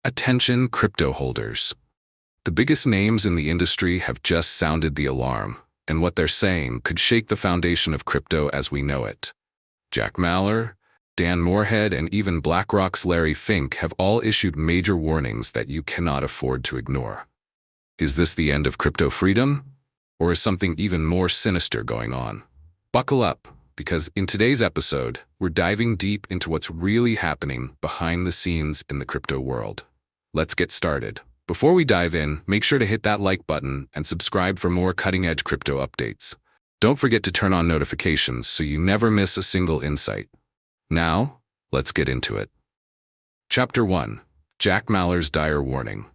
Attention crypto holders. The biggest names in the industry have just sounded the alarm, and what they're saying could shake the foundation of crypto as we know it. Jack Mallers, Dan Morehead, and even BlackRock's Larry Fink have all issued major warnings that you cannot afford to ignore. Is this the end of crypto freedom? Or is something even more sinister going on? Buckle up, because in today's episode, we're diving deep into what's really happening behind the scenes in the crypto world. Let's get started. Before we dive in, make sure to hit that like button and subscribe for more cutting-edge crypto updates. Don't forget to turn on notifications so you never miss a single insight. Now, let's get into it. Chapter 1. Jack Mallers' dire warning.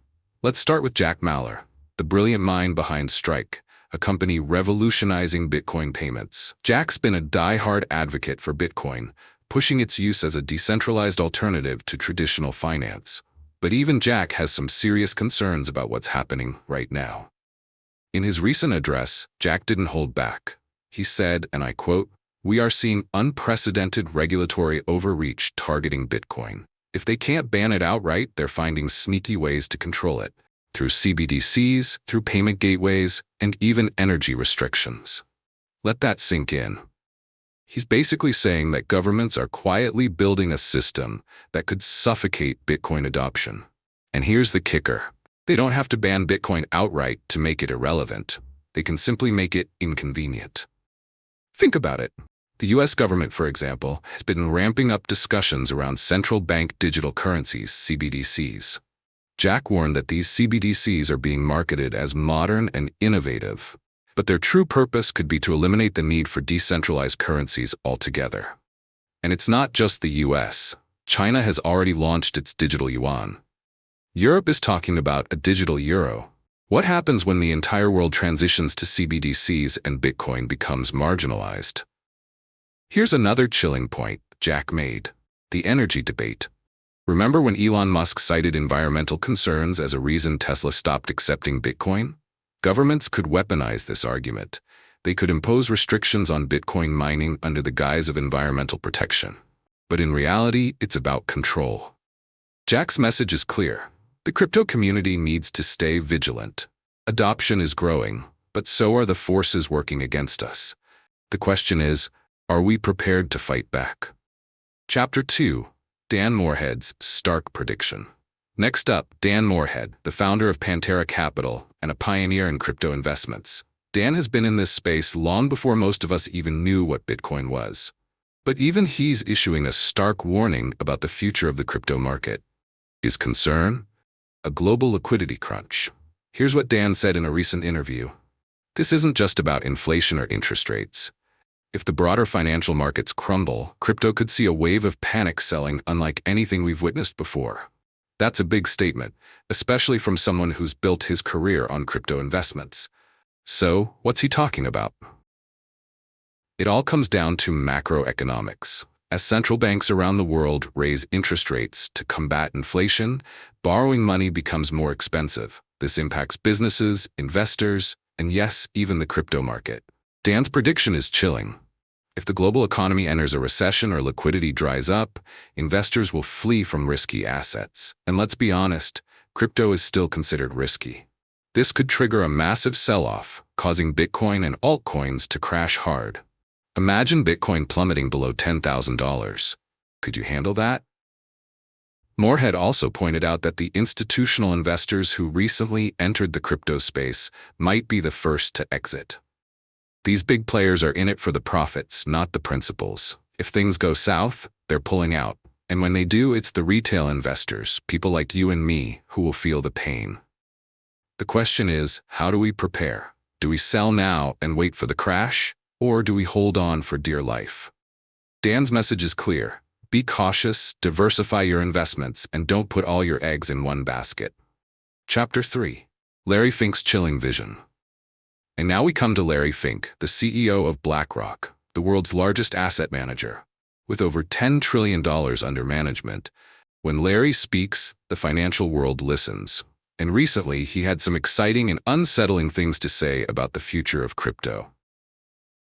Let's start with Jack Mallers, the brilliant mind behind Strike, a company revolutionizing Bitcoin payments. Jack's been a die-hard advocate for Bitcoin, pushing its use as a decentralized alternative to traditional finance. But even Jack has some serious concerns about what's happening right now. In his recent address, Jack didn't hold back. He said, and I quote, "We are seeing unprecedented regulatory overreach targeting Bitcoin. If they can't ban it outright, they're finding sneaky ways to control it, through CBDCs, through payment gateways, and even energy restrictions." Let that sink in. He's basically saying that governments are quietly building a system that could suffocate Bitcoin adoption. And here's the kicker. They don't have to ban Bitcoin outright to make it irrelevant. They can simply make it inconvenient. Think about it. The US government, for example, has been ramping up discussions around central bank digital currencies, CBDCs. Jack warned that these CBDCs are being marketed as modern and innovative, but their true purpose could be to eliminate the need for decentralized currencies altogether. And it's not just the US. China has already launched its digital yuan. Europe is talking about a digital euro. What happens when the entire world transitions to CBDCs and Bitcoin becomes marginalized? Here's another chilling point Jack made: the energy debate. Remember when Elon Musk cited environmental concerns as a reason Tesla stopped accepting Bitcoin? Governments could weaponize this argument. They could impose restrictions on Bitcoin mining under the guise of environmental protection. But in reality, it's about control. Jack's message is clear. The crypto community needs to stay vigilant. Adoption is growing, but so are the forces working against us. The question is, are we prepared to fight back? Chapter 2. Dan Morehead's stark prediction. Next up, Dan Morehead, the founder of Pantera Capital and a pioneer in crypto investments. Dan has been in this space long before most of us even knew what Bitcoin was. But even he's issuing a stark warning about the future of the crypto market. His concern? A global liquidity crunch. Here's what Dan said in a recent interview. This isn't just about inflation or interest rates. If the broader financial markets crumble, crypto could see a wave of panic selling unlike anything we've witnessed before. That's a big statement, especially from someone who's built his career on crypto investments. So, what's he talking about? It all comes down to macroeconomics. As central banks around the world raise interest rates to combat inflation, borrowing money becomes more expensive. This impacts businesses, investors, and yes, even the crypto market. Dan's prediction is chilling. If the global economy enters a recession or liquidity dries up, investors will flee from risky assets. And let's be honest, crypto is still considered risky. This could trigger a massive sell-off, causing Bitcoin and altcoins to crash hard. Imagine Bitcoin plummeting below $10,000. Could you handle that? Morehead also pointed out that the institutional investors who recently entered the crypto space might be the first to exit. These big players are in it for the profits, not the principles. If things go south, they're pulling out. And when they do, it's the retail investors, people like you and me, who will feel the pain. The question is, how do we prepare? Do we sell now and wait for the crash? Or do we hold on for dear life? Dan's message is clear. Be cautious, diversify your investments, and don't put all your eggs in one basket. Chapter 3. Larry Fink's chilling vision. And now we come to Larry Fink, the CEO of BlackRock, the world's largest asset manager. With over $10 trillion under management, when Larry speaks, the financial world listens. And recently, he had some exciting and unsettling things to say about the future of crypto.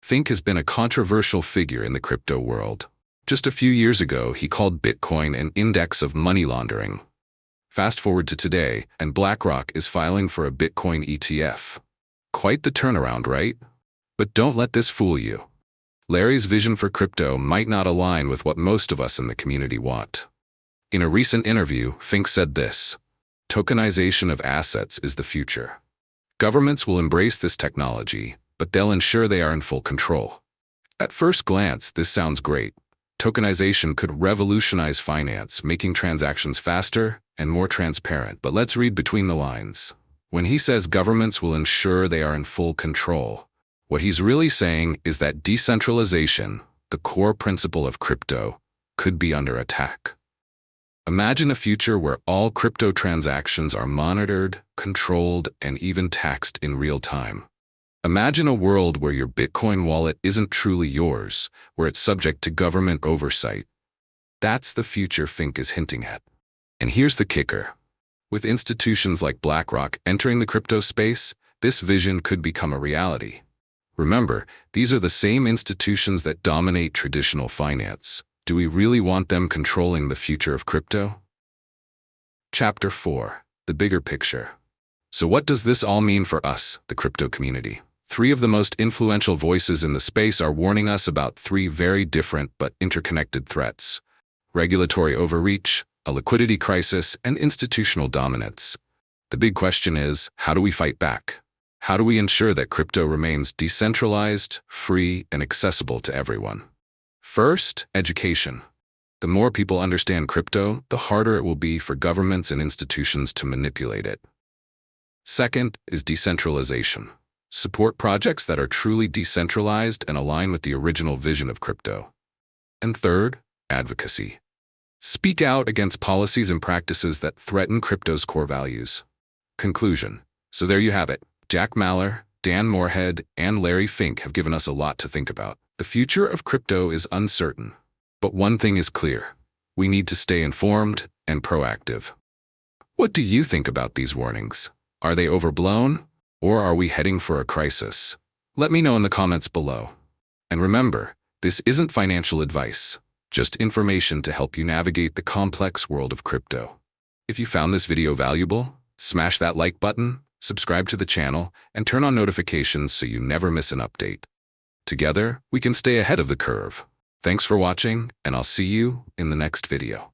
Fink has been a controversial figure in the crypto world. Just a few years ago, he called Bitcoin an index of money laundering. Fast forward to today, and BlackRock is filing for a Bitcoin ETF. Quite the turnaround, right? But don't let this fool you. Larry's vision for crypto might not align with what most of us in the community want. In a recent interview, Fink said this: "Tokenization of assets is the future. Governments will embrace this technology, but they'll ensure they are in full control." At first glance, this sounds great. Tokenization could revolutionize finance, making transactions faster and more transparent. But let's read between the lines. When he says governments will ensure they are in full control, what he's really saying is that decentralization, the core principle of crypto, could be under attack. Imagine a future where all crypto transactions are monitored, controlled, and even taxed in real time. Imagine a world where your Bitcoin wallet isn't truly yours, where it's subject to government oversight. That's the future Fink is hinting at. And here's the kicker. With institutions like BlackRock entering the crypto space, this vision could become a reality. Remember, these are the same institutions that dominate traditional finance. Do we really want them controlling the future of crypto? Chapter 4. The bigger picture. So what does this all mean for us, the crypto community? 3 of the most influential voices in the space are warning us about 3 very different but interconnected threats: regulatory overreach, a liquidity crisis, and institutional dominance. The big question is, how do we fight back? How do we ensure that crypto remains decentralized, free, and accessible to everyone? First, education. The more people understand crypto, the harder it will be for governments and institutions to manipulate it. Second is decentralization. Support projects that are truly decentralized and align with the original vision of crypto. And third, advocacy. Speak out against policies and practices that threaten crypto's core values. Conclusion. So there you have it. Jack Mallers, Dan Morehead, and Larry Fink have given us a lot to think about. The future of crypto is uncertain, but one thing is clear: we need to stay informed and proactive. What do you think about these warnings? Are they overblown, or are we heading for a crisis? Let me know in the comments below. And remember, this isn't financial advice, just information to help you navigate the complex world of crypto. If you found this video valuable, smash that like button, subscribe to the channel, and turn on notifications so you never miss an update. Together, we can stay ahead of the curve. Thanks for watching, and I'll see you in the next video.